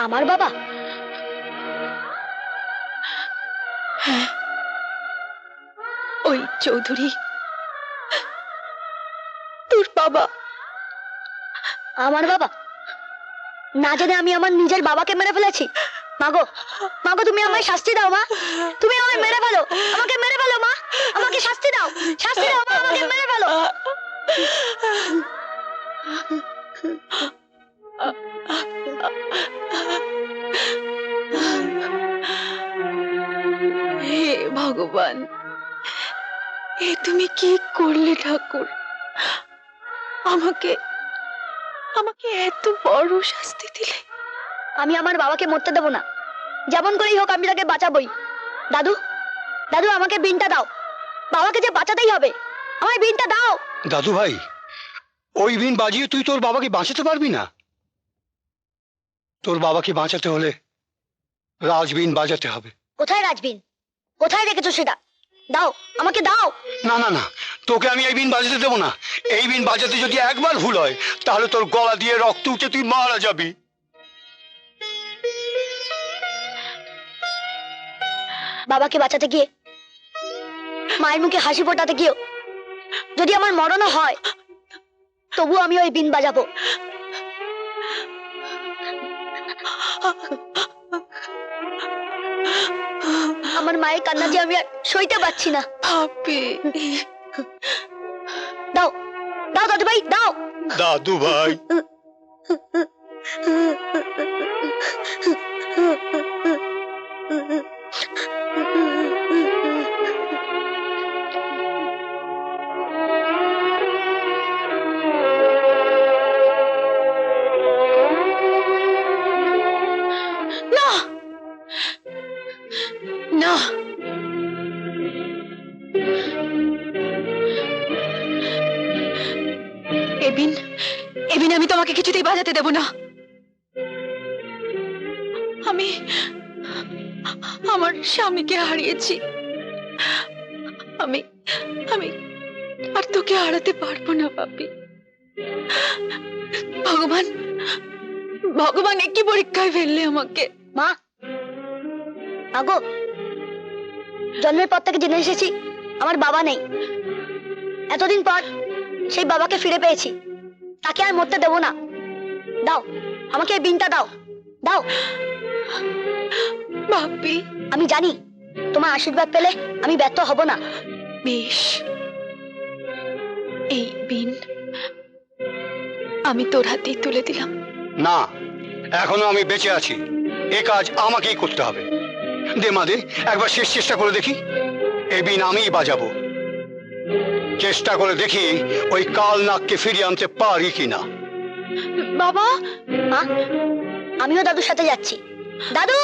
আমার বাবা? হ্যাঁ, ওই চৌধুরী তোর বাবা। আমার বাবা? না জানে আমি আমার নিজের বাবাকে মেরে ফেলেছি। মাগো, মাগো, তুমি আমায় শাস্তি দাও মা। তুমি আমায় মেরে ফেলো, আমাকে মেরে ফেলো মা। আমাকে শাস্তি দাও, শাস্তি দাও মা, আমাকে মেরে ফেলো। হে ভগবান, এ তুমি কি করলে ঠাকুর? আমাকে আমাকে এত বড় শাস্তি দিলে। আমি আমার বাবাকে মরতে দেবো না, যেমন করেই হোক আমি তাকে বাঁচাবই। দাদু, দাদু, আমাকে বিনটা দাও। বাবাকে যে বাঁচাতেই হবে, আমায় বিনটা দাও। দাদু ভাই, ওই বিন বাজিয়ে তুই তোর বাবাকে বাঁচাতে পারবি না। তোর বাবাকে বাঁচাতে হলে রাজবিন বাজাতে হবে। কোথায় রাজবিন? কোথায় রেখেছো সেটা? দাও, আমাকে দাও। না না না, তোকে আমি এই বিন বাজাতে দেবো না। এই বিন বাজাতে যদি একবার ভুল হয় তাহলে তোর গলা দিয়ে রক্ত উঠে তুই মারা যাবি। বাবাকে বাঁচাতে গিয়ে, মায়ের মুখে হাসি ফোটাতে গিয়েও যদি আমার মরণও হয়, তবু আমি ওই বিন বাজাবো। আমার মায়ের কান্না যে আমি আর সইতে পারছি না। ভাবি, দাও, দাও দাদু ভাই, দাও। দাদু ভাই, না না, এবিন, এবিন, আমি তোমাকে কিছুতেই বাজাতে দেব না। আমি আমার স্বামীকে হারিয়েছি। আমি আমি আর তোকে হারাতে পারবো না পাপি। ভগবান, ভগবান একই পরীক্ষায় ফেললে আমাকে। মা, আগো, জন্মের পর থেকে জেনে এসেছি আমার বাবা নেই। এতদিন পর সেই বাবাকে ফিরে পেয়েছি, তাকে আর মরতে দেবো না। দাও, আমাকে এই বিনটা দাও, দাও। বাপি, আমি জানি তোমার আশীর্বাদ পেলে আমি ব্যর্থ হব না। বেশ, এই বিন আমি তোর হাতেই তুলে দিলাম। না, এখনো আমি বেঁচে আছি। এ কাজ আমাকেই করতে হবে। দে মা, দে, একবার শেষ চেষ্টা করে দেখি। এই বিন আমিই বাজাবো। চেষ্টা করে দেখি ওই কাল নাগকে ফিরিয়ে আনতে পারি কিনা। বাবা, মা, আমিও দাদুর সাথে যাচ্ছি। দাদু!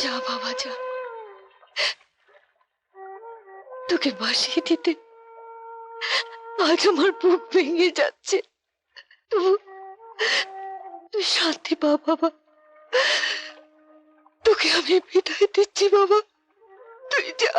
যা বাবা যা, তোকে বাসিয়ে দিতে আজ আমার বুক ভেঙে যাচ্ছে। তুই শান্তি পা বাবা, তোকে আমি বিদায় দিচ্ছি বাবা, তুই যা।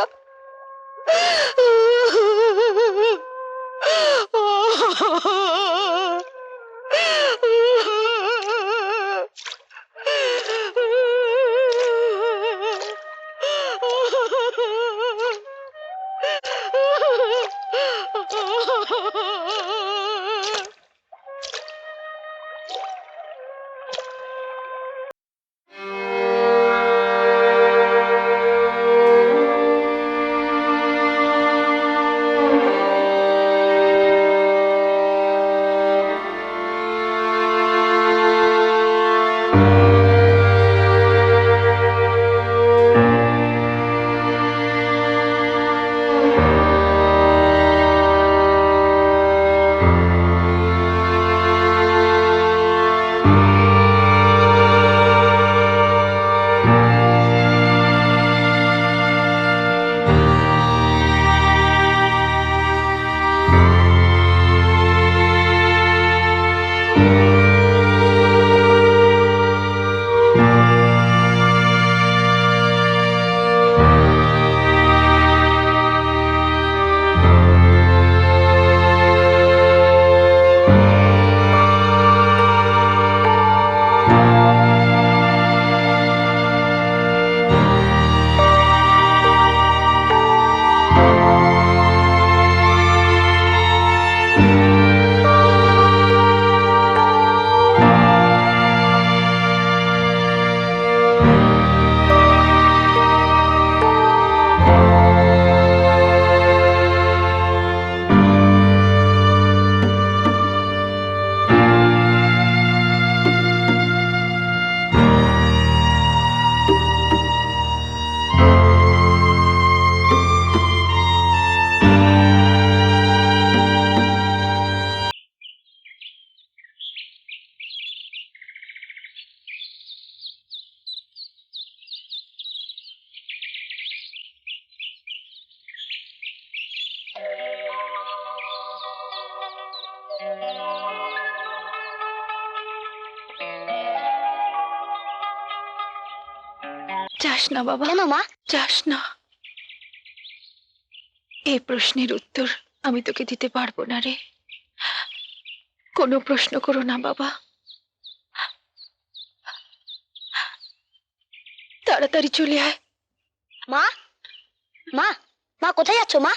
যাস না বাবা, কেন মা? যাস না। এই প্রশ্নের উত্তর আমি তোকে দিতে পারবো না রে। কোনো প্রশ্ন করো না বাবা। তাড়াতাড়ি চলে আয়। মা, মা, মা কোথায় যাচ্ছ মা?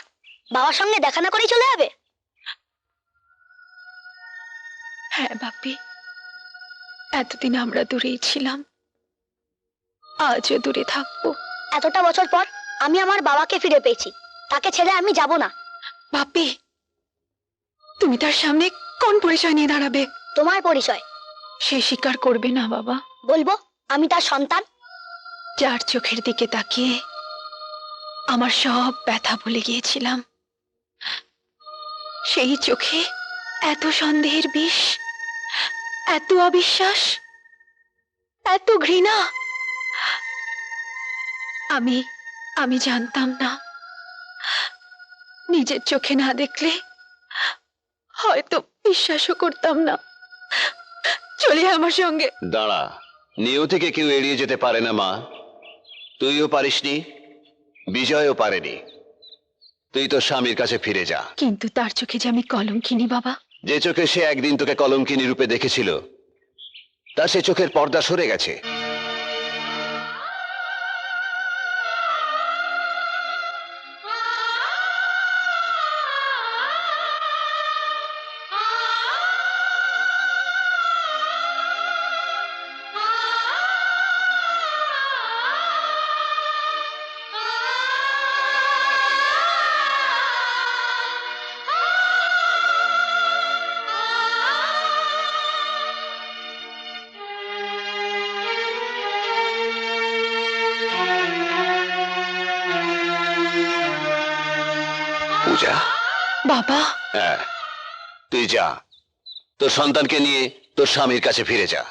বাবার সঙ্গে দেখা না করেই চলে যাবে? হ্যাঁ বাপি, এতদিন আমরা দূরেই ছিলাম, আজও দূরে থাকবো। এতটা বছর পর আমি আমার বাবাকে ফিরে পেয়েছি, তাকে ছেড়ে আমি যাব না। বাপি, তুমি তার সামনে কোন পরিচয় নিয়ে দাঁড়াবে? তোমার পরিচয়। সে স্বীকার করবে না বাবা। বলবো আমি তার সন্তান। যার চোখের দিকে তাকিয়ে আমার সব ব্যথা ভুলে গিয়েছিলাম, সেই চোখে এত সন্দেহের বিষ, এত অবিশ্বাস, এত ঘৃণা। আমি জানতাম না। নিজের চোখে না দেখলে হয়তো বিশ্বাসও করতাম না। চলে আয় আমার সঙ্গে। দাঁড়া, নিয়তিকে কেউ এড়িয়ে যেতে পারে না মা। তুইও পারিসনি, বিজয়ও পারেনি। তুই তো স্বামীর কাছে ফিরে যা। কিন্তু তার চোখে যে আমি কলঙ্কিনী বাবা। যে চোখে সে একদিন তোকে কলঙ্কিনী রূপে দেখেছিল, তা সে চোখের পর্দা সরে গেছে। পূজা, বাবা, হ্যাঁ, তুই যা, তোর সন্তানকে নিয়ে তোর স্বামীর কাছে ফিরে যা।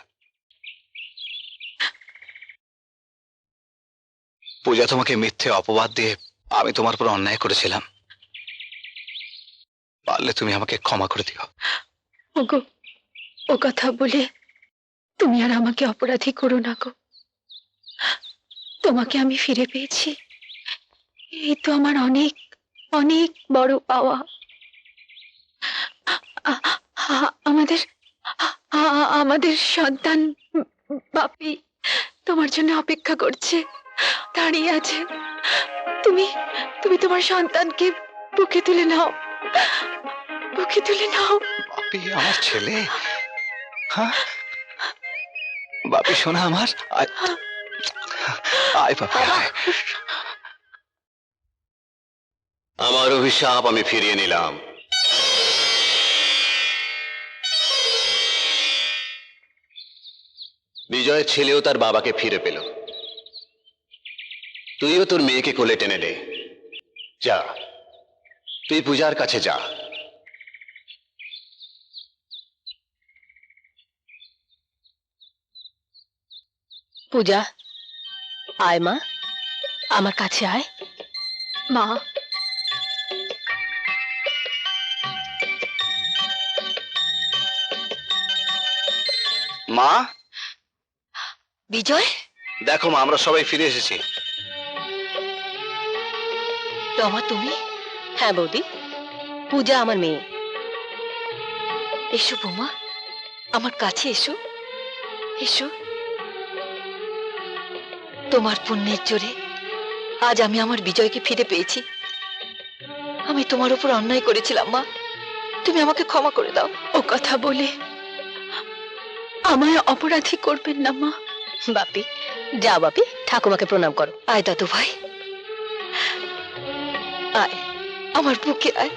পূজা, তোমাকে মিথ্যে অপবাদ দিয়ে আমি তোমার উপর অন্যায় করেছিলাম। পারলে তুমি আমাকে ক্ষমা করে দিও। ওগো, ও কথা বলে তুমি আর আমাকে অপরাধী করো না গো। তোমাকে আমি ফিরে পেয়েছি, এই তো আমার অনেক অনেক বড় পাওয়া। আমাদের আমাদের সন্তান বাপি তোমার জন্য অপেক্ষা করছে, দাঁড়িয়ে আছে। তুমি তুমি তোমার সন্তানকে বুকে তুলে নাও, বুকে তুলে নাও। বাপি আমার ছেলে, হ্যাঁ বাপি শোনা আমার, আয় আয় বাপি আয়। আমার অভিশাপ আমি ফিরিয়ে নিলাম। বিজয়ের ছেলেও তার বাবাকে ফিরে পেল। তুইও তোর মেয়েকে কোলে টেনে নে। যা, তুই পূজার কাছে যা। পূজা, আয় মা, আমার কাছে আয়। মা, মা, বিজয়, দেখো মা, আমরা সবাই ফিরে এসেছি। রমা তুমি? হ্যাঁ বৌদি, পূজা আমার মেয়ে। এসো বৌমা, আমার কাছে এসো, এসো। তোমার পুণ্যের জোরে আজ আমি আমার বিজয়কে ফিরে পেয়েছি। আমি তোমার উপর অন্যায় করেছিলাম মা, তুমি আমাকে ক্ষমা করে দাও। ও কথা বলে আমায় অপরাধী করবেন না মা। বাপি, যা বাপি, ঠাকুমাকে প্রণাম করো। আয় দাদু ভাই, আয় আমার বুকে আয়।